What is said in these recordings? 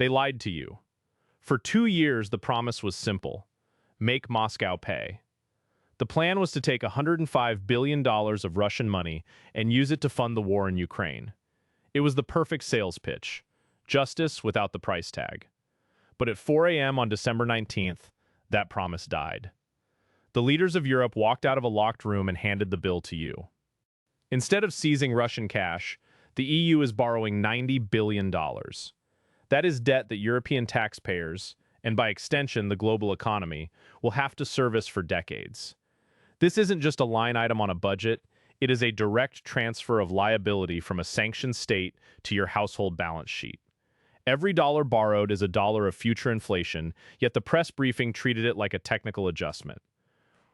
They lied to you. For 2 years, the promise was simple: make Moscow pay. The plan was to take $105 billion of Russian money and use it to fund the war in Ukraine. It was the perfect sales pitch. Justice without the price tag. But at 4 a.m. on December 19th, that promise died. The leaders of Europe walked out of a locked room and handed the bill to you. Instead of seizing Russian cash, the EU is borrowing $90 billion. That is debt that European taxpayers, and by extension the global economy, will have to service for decades. This isn't just a line item on a budget, it is a direct transfer of liability from a sanctioned state to your household balance sheet. Every dollar borrowed is a dollar of future inflation, yet the press briefing treated it like a technical adjustment.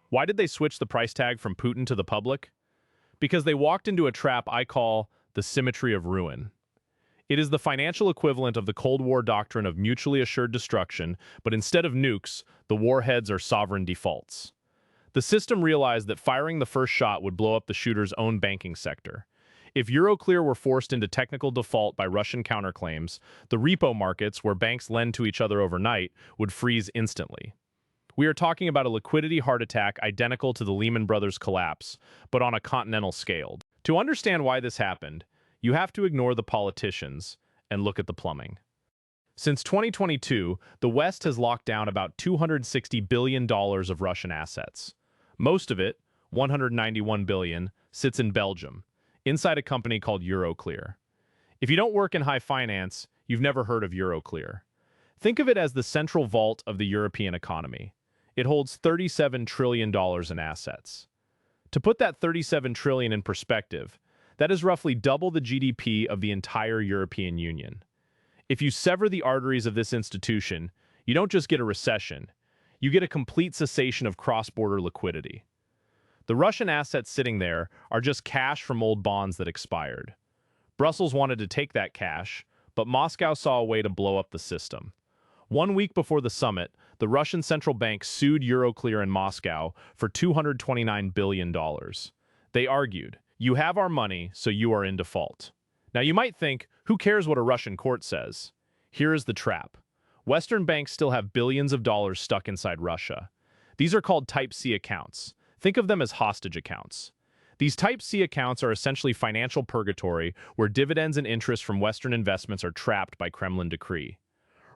Why did they switch the price tag from Putin to the public? Because they walked into a trap I call the Symmetry of Ruin. It is the financial equivalent of the Cold War doctrine of mutually assured destruction, but instead of nukes, the warheads are sovereign defaults. The system realized that firing the first shot would blow up the shooter's own banking sector. If Euroclear were forced into technical default by Russian counterclaims, the repo markets, where banks lend to each other overnight, would freeze instantly. We are talking about a liquidity heart attack identical to the Lehman Brothers collapse, but on a continental scale. To understand why this happened, you have to ignore the politicians and look at the plumbing. Since 2022, the West has locked down about $260 billion of Russian assets. Most of it, $191 billion, sits in Belgium, inside a company called Euroclear. If you don't work in high finance, you've never heard of Euroclear. Think of it as the central vault of the European economy. It holds $37 trillion in assets. To put that $37 trillion in perspective, that is roughly double the GDP of the entire European Union. If you sever the arteries of this institution, you don't just get a recession, you get a complete cessation of cross-border liquidity. The Russian assets sitting there are just cash from old bonds that expired. Brussels wanted to take that cash, but Moscow saw a way to blow up the system. 1 week before the summit, the Russian central bank sued Euroclear in Moscow for $229 billion. They argued, "You have our money, so you are in default." Now you might think, who cares what a Russian court says? Here is the trap. Western banks still have billions of dollars stuck inside Russia. These are called Type C accounts. Think of them as hostage accounts. These Type C accounts are essentially financial purgatory where dividends and interest from Western investments are trapped by Kremlin decree.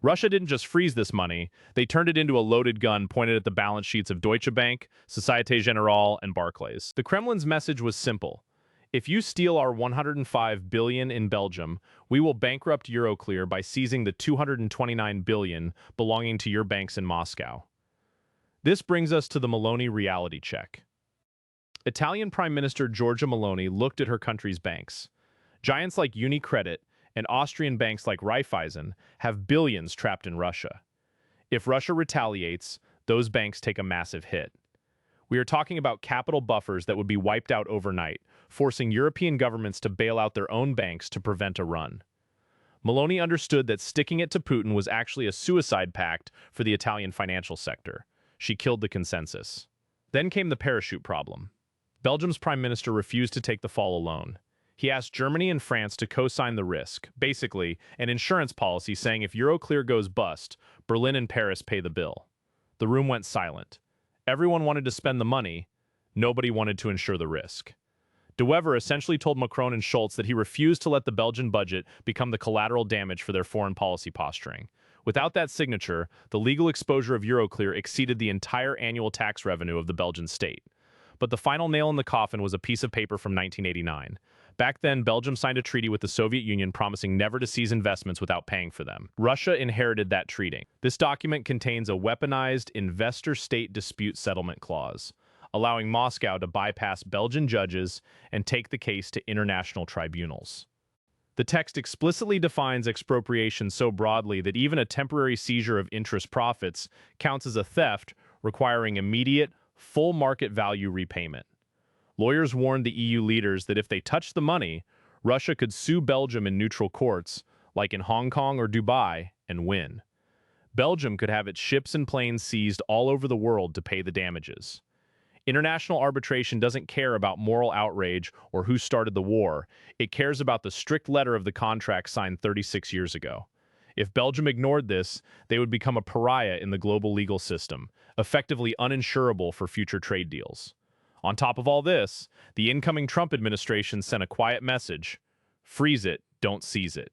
Russia didn't just freeze this money, they turned it into a loaded gun pointed at the balance sheets of Deutsche Bank, Societe Generale, and Barclays. The Kremlin's message was simple. If you steal our $105 billion in Belgium, we will bankrupt Euroclear by seizing the $229 billion belonging to your banks in Moscow. This brings us to the Meloni Reality Check. Italian Prime Minister Giorgia Meloni looked at her country's banks. Giants like UniCredit and Austrian banks like Raiffeisen have billions trapped in Russia. If Russia retaliates, those banks take a massive hit. We are talking about capital buffers that would be wiped out overnight, forcing European governments to bail out their own banks to prevent a run. Meloni understood that sticking it to Putin was actually a suicide pact for the Italian financial sector. She killed the consensus. Then came the parachute problem. Belgium's prime minister refused to take the fall alone. He asked Germany and France to co-sign the risk, basically an insurance policy saying if Euroclear goes bust, Berlin and Paris pay the bill. The room went silent. Everyone wanted to spend the money, nobody wanted to insure the risk. De Wever essentially told Macron and Schultz that he refused to let the Belgian budget become the collateral damage for their foreign policy posturing. Without that signature, the legal exposure of Euroclear exceeded the entire annual tax revenue of the Belgian state. But the final nail in the coffin was a piece of paper from 1989. Back then, Belgium signed a treaty with the Soviet Union promising never to seize investments without paying for them. Russia inherited that treaty. This document contains a weaponized investor-state dispute settlement clause, allowing Moscow to bypass Belgian judges and take the case to international tribunals. The text explicitly defines expropriation so broadly that even a temporary seizure of interest profits counts as a theft, requiring immediate, full market value repayment. Lawyers warned the EU leaders that if they touched the money, Russia could sue Belgium in neutral courts, like in Hong Kong or Dubai, and win. Belgium could have its ships and planes seized all over the world to pay the damages. International arbitration doesn't care about moral outrage or who started the war. It cares about the strict letter of the contract signed 36 years ago. If Belgium ignored this, they would become a pariah in the global legal system, effectively uninsurable for future trade deals. On top of all this, the incoming Trump administration sent a quiet message: freeze it, don't seize it.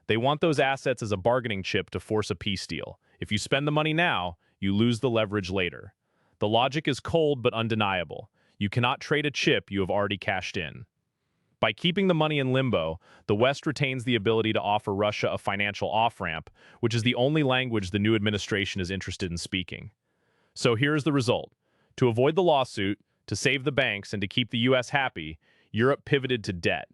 They want those assets as a bargaining chip to force a peace deal. If you spend the money now, you lose the leverage later. The logic is cold but undeniable. You cannot trade a chip you have already cashed in. By keeping the money in limbo, the West retains the ability to offer Russia a financial off-ramp, which is the only language the new administration is interested in speaking. So here's the result. To avoid the lawsuit, to save the banks, and to keep the U.S. happy, Europe pivoted to debt.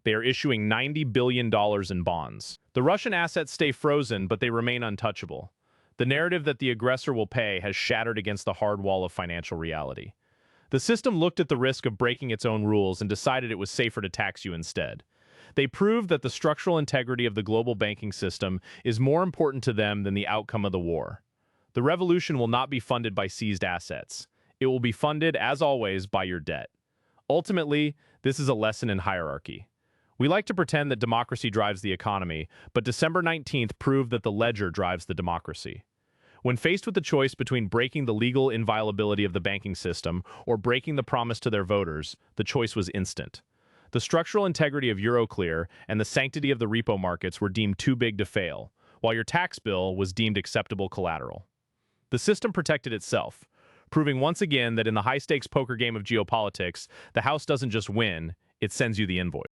They are issuing $90 billion in bonds. The Russian assets stay frozen, but they remain untouchable. The narrative that the aggressor will pay has shattered against the hard wall of financial reality. The system looked at the risk of breaking its own rules and decided it was safer to tax you instead. They proved that the structural integrity of the global banking system is more important to them than the outcome of the war. The revolution will not be funded by seized assets. It will be funded, as always, by your debt. Ultimately, this is a lesson in hierarchy. We like to pretend that democracy drives the economy, but December 19th proved that the ledger drives the democracy. When faced with the choice between breaking the legal inviolability of the banking system or breaking the promise to their voters, the choice was instant. The structural integrity of Euroclear and the sanctity of the repo markets were deemed too big to fail, while your tax bill was deemed acceptable collateral. The system protected itself, proving once again that in the high-stakes poker game of geopolitics, the house doesn't just win, it sends you the invoice.